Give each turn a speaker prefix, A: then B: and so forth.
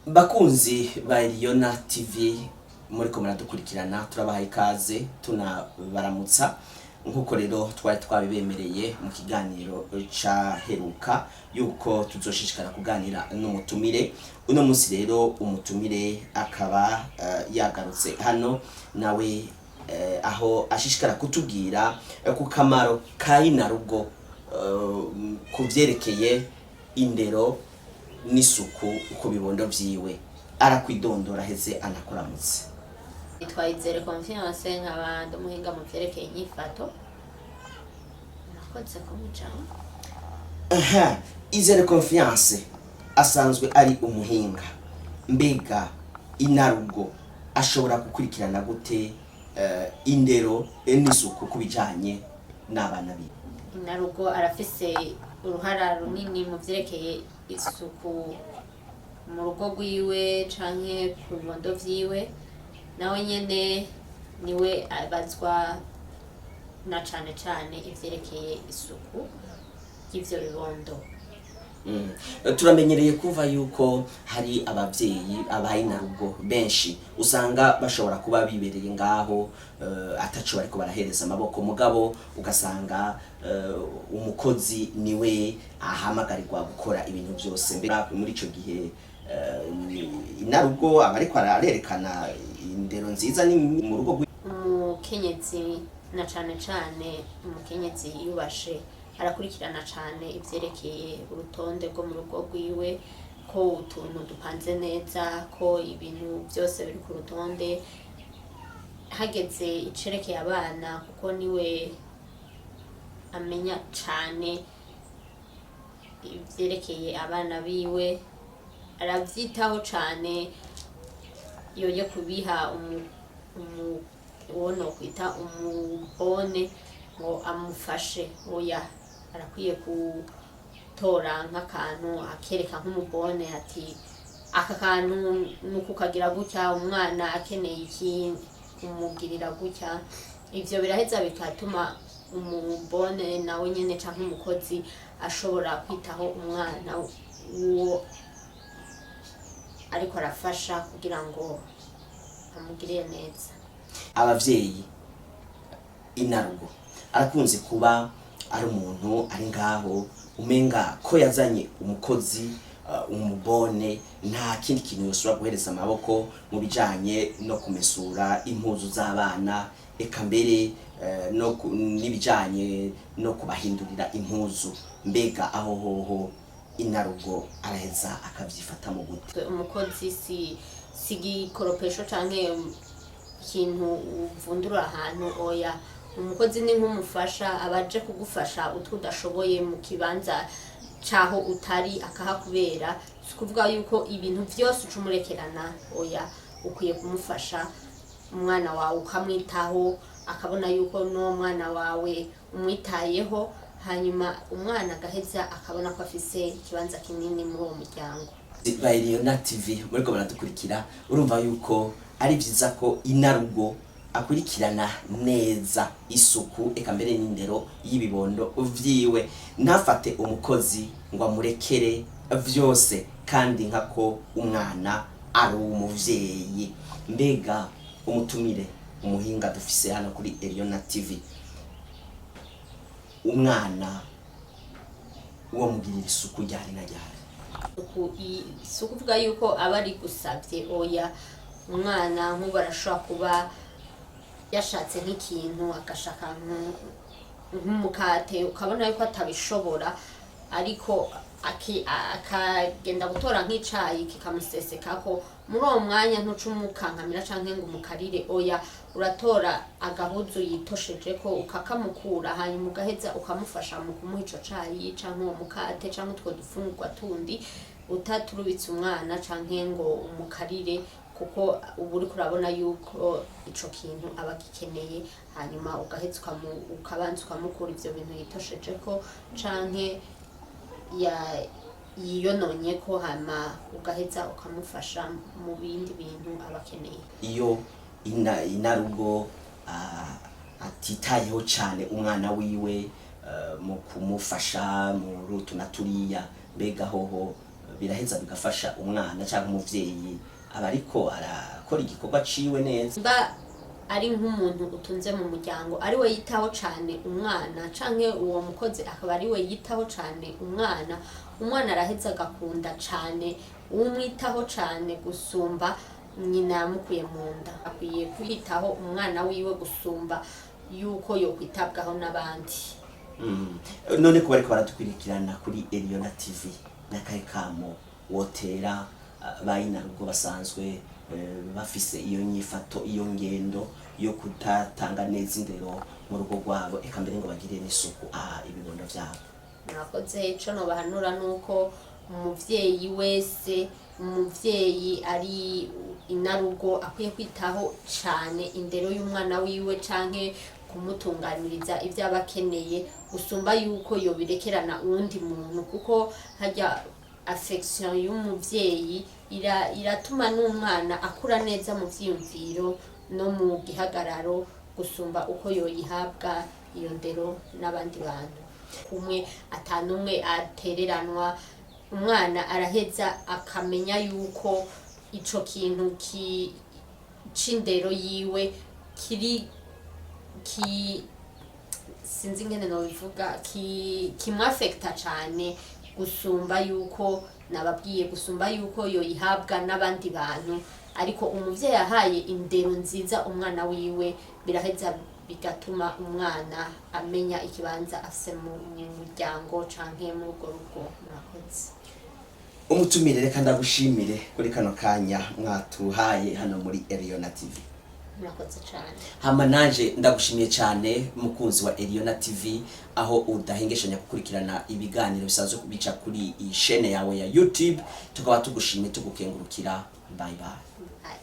A: Bakunzi ba Eliona TV muri ko muradukurikirana turabahaye ikaze tunabaramutsa nkuko rero twari twabibemereye mu kiganiro ca heruka yuko tuzoshishikara kuganira n'umutumire. Uno munsi rero umutumire akaba yagarutse hano nawe aho ashishikara kutubwira ku kamaro ka Inarugo kuvyerekeye indero n'isuku uko bibondo vyiwe. Arakwidondora heze anakuramutse.
B: Twayizere confiance nk'abandi umuhinga mu vyerekeye inyifato. Nakoze kumujamo.
A: Izere confiance asanzwe ari umuhinga. Mbega Inarugo ashobora gukurikirana gute indero n'isuku kubijanye n'abana biwe?
B: Inarugo arafise uruhara runini mu vyerekeye isuku mu rugo rwiwe canke ku bibondo vyiwe. Nawe nyene niwe abazwa na cane ivyerekeye isuku y'ivyo bibondo.
A: Turamenyereye kuva yuko hari abavyeyi Inarugo benshi usanga bashobora kuba bibereye ngaho ataco bariko barahereza amaboko mugabo ugasanga umukozi niwe ahamagarirwa gukora ibintu byose. Mbere muri ico gihe Inarugo abariko ararerekana indero nziza ni mu rugo
B: umukenyezi na cane umukenyezi yubashe arakurikirana cane ivyerekeye urutonde rwo mu rugo rwiwe ko utuntu dupanze neza ko ibintu byose biri ku rutonde. Hageze icerekeye abana kuko niwe amenya cane ivyerekeye abana biwe aravyitaho cane yoye kubiha uwono kwita umubone ngo amufashe. Oya arakwiye gutora nk'akantu akereka nk'umubone ati aka kantu nuko kagira gutya umwana akeneye iki kumugirira gutya. Ivyo biraheza bikatuma umubone nawe nyene canke umukozi ashobora kwitaho umwana uwo ariko arafasha kugira ngo amugirire neza.
A: Abavyeyi Inarugo arakunze kuba ari umuntu ari ngaho umenga ko yazanye umukozi umubone nta kindi kintu yosubira guhereza amaboko mu bijanye no kumesura impuzu z'abana eka mbere no nibijanye no kubahindurira impuzu. Mbega aho hoho Inarugo araheza akavyifata mu gute?
B: Umukozi si gikoropesho canke ikintu uvundura ahantu. Oya umukozi ni nk'umufasha abaje kugufasha utudashoboye mu kibanza caho utari akahakubera. Kuvuga yuko ibintu vyose ucumurekerana. Oya ukwiye kumufasha umwana wawe ukamwitaho akabona yuko no mwana wawe umwitayeho hanyuma umwana agaheza akabona ko afise ikibanza kinini muri uwo muryango.
A: Ba Eliona TV muri ko baradukurikira urumva yuko ari vyiza ko Inarugo akurikirana neza isuku eka mbere n'indero y'ibibondo vyiwe ntafate umukozi ngo amurekere vyose kandi nkako umwana ari umuvyeyi. Mbega umutumire umuhinga dufise hano kuri Eliona TV umwana uwo mugirira isuku ryari na ryari?
B: Isuku uvuga yuko aba ari gusavye. Oya umwana nk'ubu arashobora kuba yashatse nk'ikintu agashaka nk'umukate ukabona yuko atabishobora ariko akagenda gutora nk'icayi kikamusesekako. Muri uwo mwanya ntucumukankamira canke ngo umukarire. Oya uratora agahuzu yitoshejeko ukakamukura hanyuma ugaheza ukamufasha mu kumuha ico cayi canke uwo mukate canke utwo dufungurwa tundi utaturubitse umwana canke ngo umukarire kuko ubu uriko urabona yuko ico kintu aba gikeneye. Hanyuma ugaheza ukabanza ukamukura ivyo bintu yitoshejeko canke yiyononye ko hama ugaheza ukamufasha mu bindi bintu abakeneye.
A: Iyo Inarugo atitayeho cane umwana wiwe mu kumufasha mu rutu na turiya mbega hoho biraheza bigafasha umwana cyangwa umuvyeyi aba ariko arakora igikorwa ciwe neza.
B: Mba ari nk'umuntu utunze mu muryango ari we yitaho cyane umwana canke uwo mukozi akaba ari we yitaho cyane umwana araheza agakunda cyane umwitaho cyane gusumba nyina yamukuye mu nda. Akwiye kwitaho umwana wiwe gusumba yuko yokwitabwaho n'abandi.
A: None kuba ariko baradukurikirana kuri Eliona TV n'akahe kamo wotera ba Inarugo basanzwe bafise iyo nyifato iyo ngendo yo kutatanga neza indero mu rugo rwabo eka mbere ngo bagire n'isuku ibibondo vyabo?
B: Murakoze. Ico no bahanura nuko umuvyeyi wese umuvyeyi ari Inarugo akwiye kwitaho cyane indero y'umwana wiwe canke kumutunganiriza ivyo abakeneye gusumba yuko yobirekerana uwundi muntu, kuko harya affection y'umuvyeyi iratuma n'umwana akura neza mu vyiyumviro no mu gihagararo gusumba uko yoyihabwa iyo ndero n'abandi bantu. Kumwe atanumwe atereranwa, umwana araheza akamenya yuko ico kintu c'indero yiwe sinzi ngene no bivuga kimwafekta cyane gusumba yuko nababwiye gusumba yuko yoyihabwa n'abandi bantu. Ariko umuvyeyi yahaye indero nziza umwana wiwe biraheza bigatuma umwana amenya ikibanza afise mu muryango canke mu rugo rugo. Murakoze.
A: Umutumire reka ndagushimire kuri kano kanya mwatuhaye hano muri Eliona TV.
B: Murakoze cyane.
A: Hama nanje ndagushimiye cyane mukunzi wa Eliona TV aho udahengeshanya gukurikirana ibiganiro bisanzwe kubica kuri iyi chaîne yawe ya YouTube. Tukaba tugushimiye tugukengurukira. Bye bye.
B: Bye.